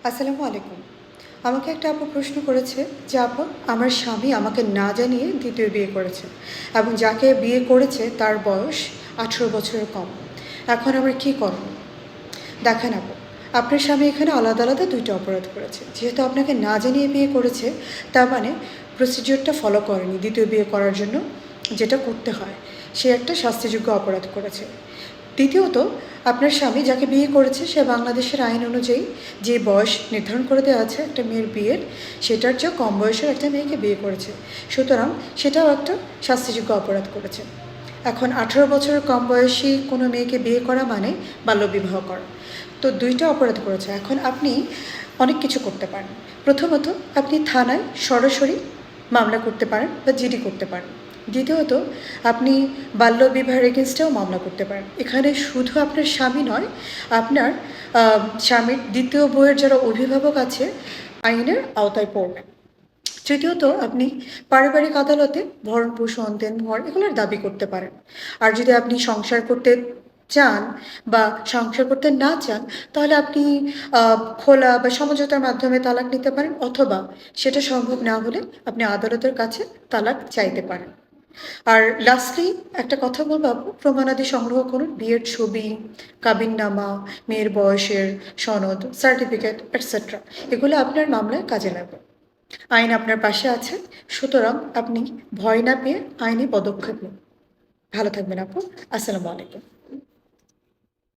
আসসালামু আলাইকুম। আমাকে একটা আপু প্রশ্ন করেছে যে, আপু আমার স্বামী আমাকে না জানিয়ে দ্বিতীয় বিয়ে করেছে এবং যাকে বিয়ে করেছে তার বয়স ১৮ বছরের কম। এখন আমার কী করণীয়? দেখেন আপু, আপনার স্বামী এখানে আলাদা আলাদা ২ টা অপরাধ করেছে। যেহেতু আপনাকে না জানিয়ে বিয়ে করেছে, তার মানে প্রসিডিওরটা ফলো করেনি দ্বিতীয় বিয়ে করার জন্য যেটা করতে হয়। সে একটা শাস্তিযোগ্য অপরাধ করেছে। দ্বিতীয়ত, আপনার স্বামী যাকে বিয়ে করেছে সে বাংলাদেশের আইন অনুযায়ী যে বয়স নির্ধারণ করে দেওয়া আছে একটা মেয়ের বিয়ের, সেটার চেয়েও কম বয়সের একটা মেয়েকে বিয়ে করেছে। সুতরাং সেটাও একটা শাস্তিযোগ্য অপরাধ করেছে। এখন ১৮ বছরের কম বয়সী কোনো মেয়েকে বিয়ে করা মানে বাল্যবিবাহ করা। তো ২ টা অপরাধ করেছে। এখন আপনি অনেক কিছু করতে পারেন। প্রথমত, আপনি থানায় সরাসরি মামলা করতে পারেন বা জিডি করতে পারেন। দ্বিতীয়ত, আপনি বাল্যবিবাহের এগেনস্টেও মামলা করতে পারেন। এখানে শুধু আপনার স্বামী নয়, আপনার স্বামীর দ্বিতীয় বউয়ের যারা অভিভাবক আছে আইনের আওতায় পড়বেন। তৃতীয়ত, আপনি পারিবারিক আদালতে ভরণ-পোষণ, দেনমোহর এগুলোর দাবি করতে পারেন। আর যদি আপনি সংসার করতে চান বা সংসার করতে না চান, তাহলে আপনি খোলা বা সমঝোতার মাধ্যমে তালাক নিতে পারেন, অথবা সেটা সম্ভব না হলে আপনি আদালতের কাছে তালাক চাইতে পারেন। আর লাস্টলি একটা কথা বলবো আপু, প্রমাণাদি সংগ্রহ করুন। বিয়ের ছবি, কাবিননামা, মেয়ের বয়সের সনদ, সার্টিফিকেট এটসেট্রা। এগুলো আপনার মামলায় কাজে লাগবে। আইন আপনার পাশে আছে, সুতরাং আপনি ভয় না পেয়ে আইনি পদক্ষেপ নিন। ভালো থাকবেন আপু। আসসালামু আলাইকুম।